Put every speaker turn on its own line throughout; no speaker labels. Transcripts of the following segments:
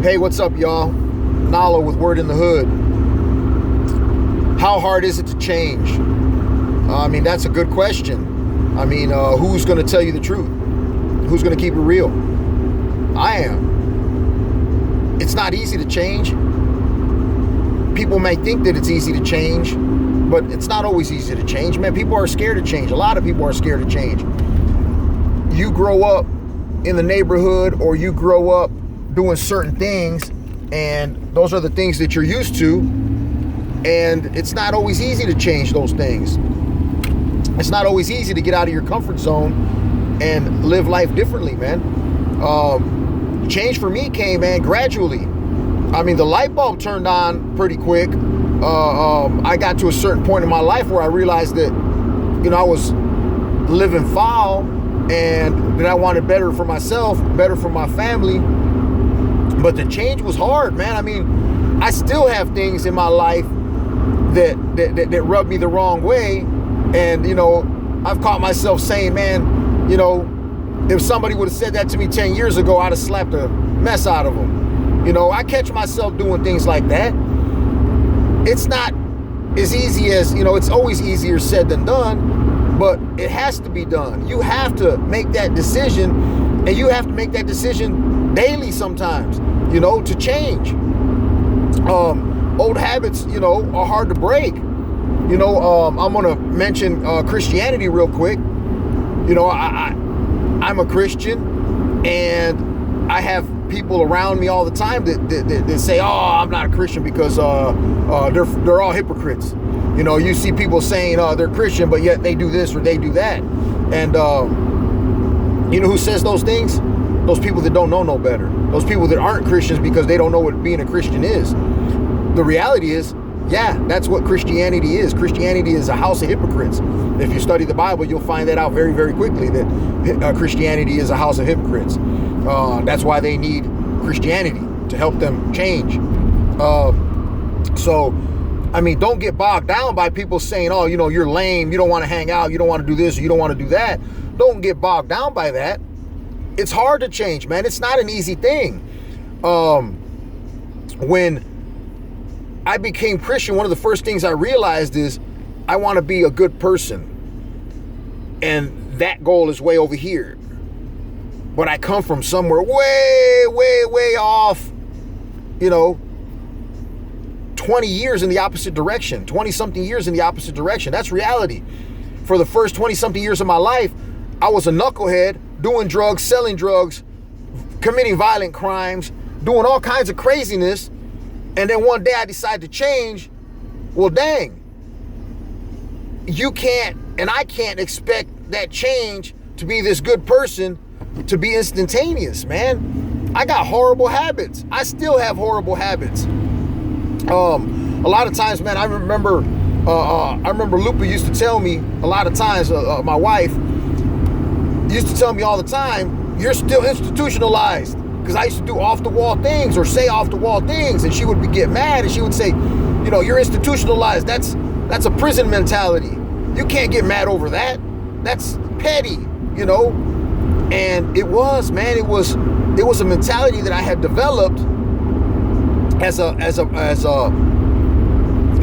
Hey, what's up, y'all? Nalo with Word in the Hood. How hard is it to change? That's a good question. Who's going to tell you the truth? Who's going to keep it real? I am. It's not easy to change. People may think that it's easy to change, but it's not always easy to change. Man, people are scared to change. A lot of people are scared to change. You grow up in the neighborhood, or you grow up doing certain things, and those are the things that you're used to, and it's not always easy to change those things. It's not always easy to get out of your comfort zone and live life differently, man. Change for me came, man, gradually. The light bulb turned on pretty quick. I got to a certain point in my life where I realized that, I was living foul, and that I wanted better for myself, better for my family. But the change was hard, man. I still have things in my life that rub me the wrong way. And, I've caught myself saying, man, if somebody would have said that to me 10 years ago, I'd have slapped the mess out of them. I catch myself doing things like that. It's not as easy as, it's always easier said than done, but it has to be done. You have to make that decision, and you have to make that decision daily sometimes, to change. Old habits, are hard to break. I'm going to mention Christianity real quick. I'm a Christian, and I have people around me all the time that say, oh, I'm not a Christian because they're all hypocrites. You see people saying they're Christian, but yet they do this or they do that. And you know who says those things? Those people that don't know no better. Those people that aren't Christians because they don't know what being a Christian is. The reality is, yeah, that's what Christianity is. Christianity is a house of hypocrites. If you study the Bible, you'll find that out very, very quickly, that Christianity is a house of hypocrites. That's why they need Christianity to help them change. Don't get bogged down by people saying, oh, you're lame, you don't want to hang out, you don't want to do this, or you don't want to do that. Don't get bogged down by that. It's hard to change, man. It's not an easy thing. When I became Christian, one of the first things I realized is I want to be a good person. And that goal is way over here. But I come from somewhere way, way, way off, 20 years in the opposite direction, 20-something years in the opposite direction. That's reality. For the first 20-something years of my life, I was a knucklehead, doing drugs, selling drugs, committing violent crimes, doing all kinds of craziness. And then one day I decided to change. Well, dang. You can't, and I can't expect that change to be this good person to be instantaneous, man. I got horrible habits. I still have horrible habits. A lot of times, man, I remember Lupa used to tell me a lot of times, my wife used to tell me all the time, you're still institutionalized. Because I used to do off-the-wall things or say off-the-wall things, and she would get mad, and she would say, you're institutionalized. That's a prison mentality. You can't get mad over that. That's petty, And it was, man, it was a mentality that I had developed as a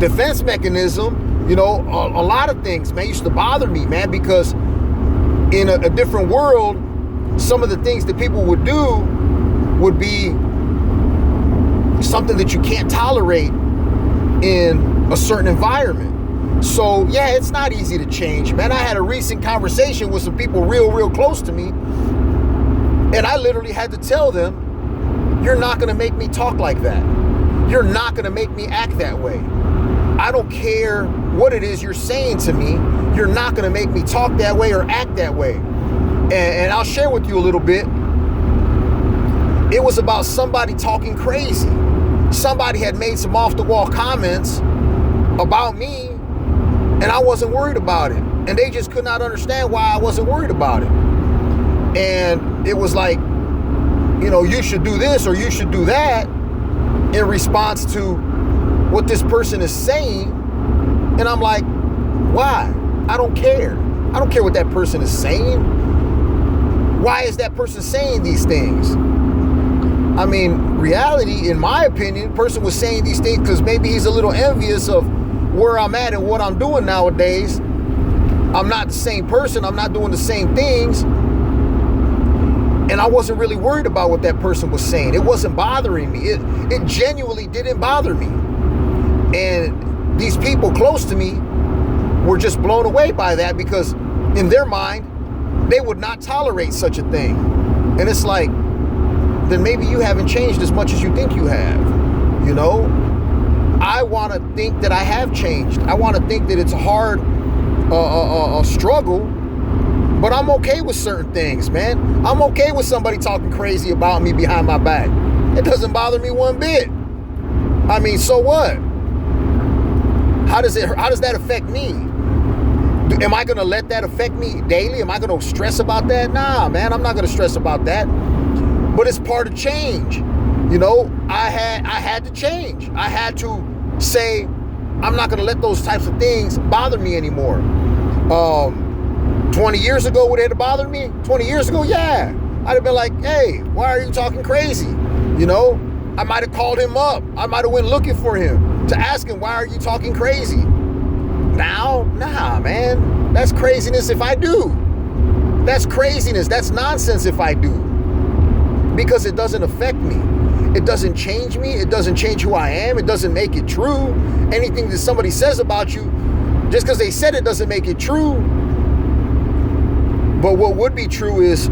defense mechanism. A lot of things, man, used to bother me, man, because in a different world, some of the things that people would do would be something that you can't tolerate in a certain environment. So, yeah, it's not easy to change, man. I had a recent conversation with some people real, real close to me, and I literally had to tell them, you're not going to make me talk like that. You're not going to make me act that way. I don't care what it is you're saying to me. You're not going to make me talk that way or act that way. And I'll share with you a little bit. It was about somebody talking crazy. Somebody had made some off-the-wall comments about me, and I wasn't worried about it. And they just could not understand why I wasn't worried about it. And it was like, you should do this or you should do that in response to what this person is saying. And I'm like, why? I don't care. I don't care what that person is saying. Why is that person saying these things? I mean, reality, in my opinion, person was saying these things because maybe he's a little envious of where I'm at and what I'm doing nowadays. I'm not the same person. I'm not doing the same things. And I wasn't really worried about what that person was saying. It wasn't bothering me. It genuinely didn't bother me. And these people close to me were just blown away by that because in their mind, they would not tolerate such a thing. And it's like, then maybe you haven't changed as much as you think you have. You know, I want to think that I have changed. I want to think that it's a hard struggle, but I'm okay with certain things, man. I'm okay with somebody talking crazy about me behind my back. It doesn't bother me one bit. I mean, so what? How does that affect me? Am I going to let that affect me daily? Am I going to stress about that? Nah, man, I'm not going to stress about that. But it's part of change. You know, I had to change. I had to say, I'm not going to let those types of things bother me anymore. 20 years ago, would it have bothered me? 20 years ago, yeah. I'd have been like, hey, why are you talking crazy? You know, I might have called him up. I might have went looking for him to ask him, why are you talking crazy? Now, nah, man. That's craziness if I do. That's craziness. That's nonsense if I do. Because it doesn't affect me. It doesn't change me. It doesn't change who I am. It doesn't make it true. Anything that somebody says about you, just because they said it doesn't make it true. But what would be true is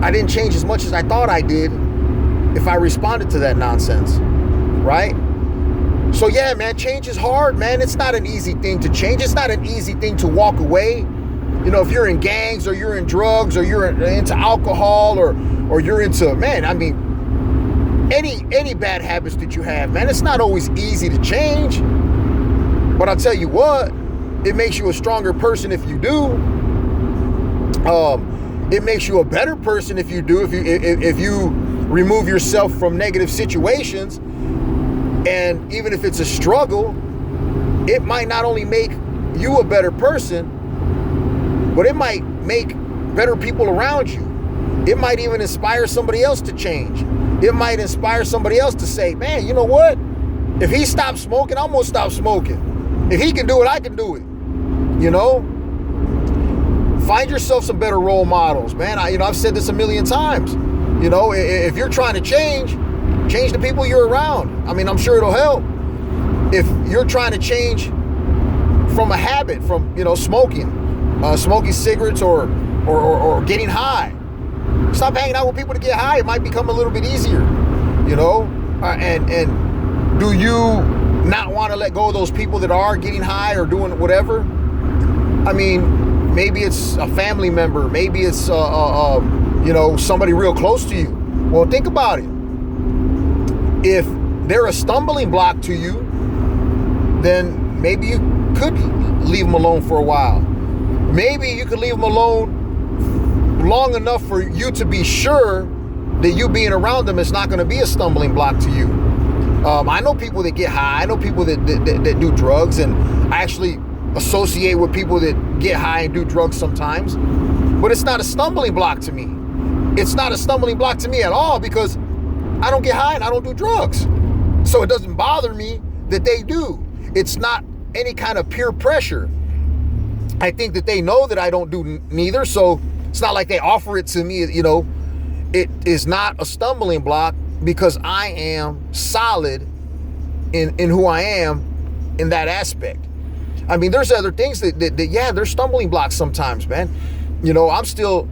I didn't change as much as I thought I did if I responded to that nonsense, right? So yeah, man, change is hard, man. It's not an easy thing to change. It's not an easy thing to walk away. You know, if you're in gangs or you're in drugs or you're into alcohol or you're into, man, I mean, any bad habits that you have, man, it's not always easy to change. But I'll tell you what, it makes you a stronger person if you do. It makes you a better person if you do. If you remove yourself from negative situations, and even if it's a struggle, it might not only make you a better person, but it might make better people around you. It might even inspire somebody else to change. It might inspire somebody else to say, man, you know what? If he stops smoking, I'm going to stop smoking. If he can do it, I can do it. You know? Find yourself some better role models, man. I've said this a million times. You know, if you're trying to change the people you're around. I mean, I'm sure it'll help. If you're trying to change from a habit, from, you know, smoking cigarettes or getting high, stop hanging out with people to get high. It might become a little bit easier, you know. And do you not want to let go of those people that are getting high or doing whatever? I mean, maybe it's a family member, maybe it's you know, somebody real close to you. Well, think about it. If they're a stumbling block to you, then maybe you could leave them alone for a while. Maybe you could leave them alone long enough for you to be sure that you being around them is not going to be a stumbling block to you. I know people that get high. I know people that do drugs, and I actually associate with people that get high and do drugs sometimes. But it's not a stumbling block to me. It's not a stumbling block to me at all because I don't get high and I don't do drugs. So it doesn't bother me that they do. It's not any kind of peer pressure. I think that they know that I don't do neither, so it's not like they offer it to me, you know. It is not a stumbling block because I am solid in who I am in that aspect. I mean, there's other things that yeah, there's stumbling blocks sometimes, man. You know, I'm still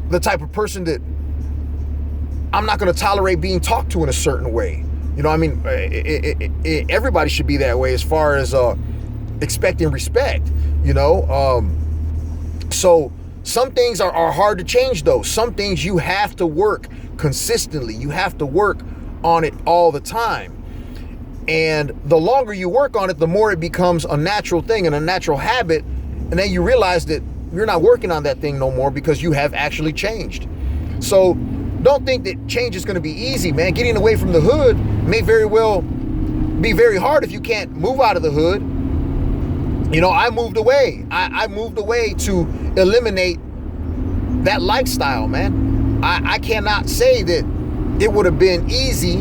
the type of person that I'm not going to tolerate being talked to in a certain way. You know, I mean, everybody should be that way as far as expecting respect, you know. So some things are hard to change, though. Some things you have to work consistently. You have to work on it all the time. And the longer you work on it, the more it becomes a natural thing and a natural habit. And then you realize that you're not working on that thing no more because you have actually changed. So don't think that change is going to be easy, man. Getting away from the hood may very well be very hard if you can't move out of the hood. You know, I moved away. I moved away to eliminate that lifestyle, man. I cannot say that it would have been easy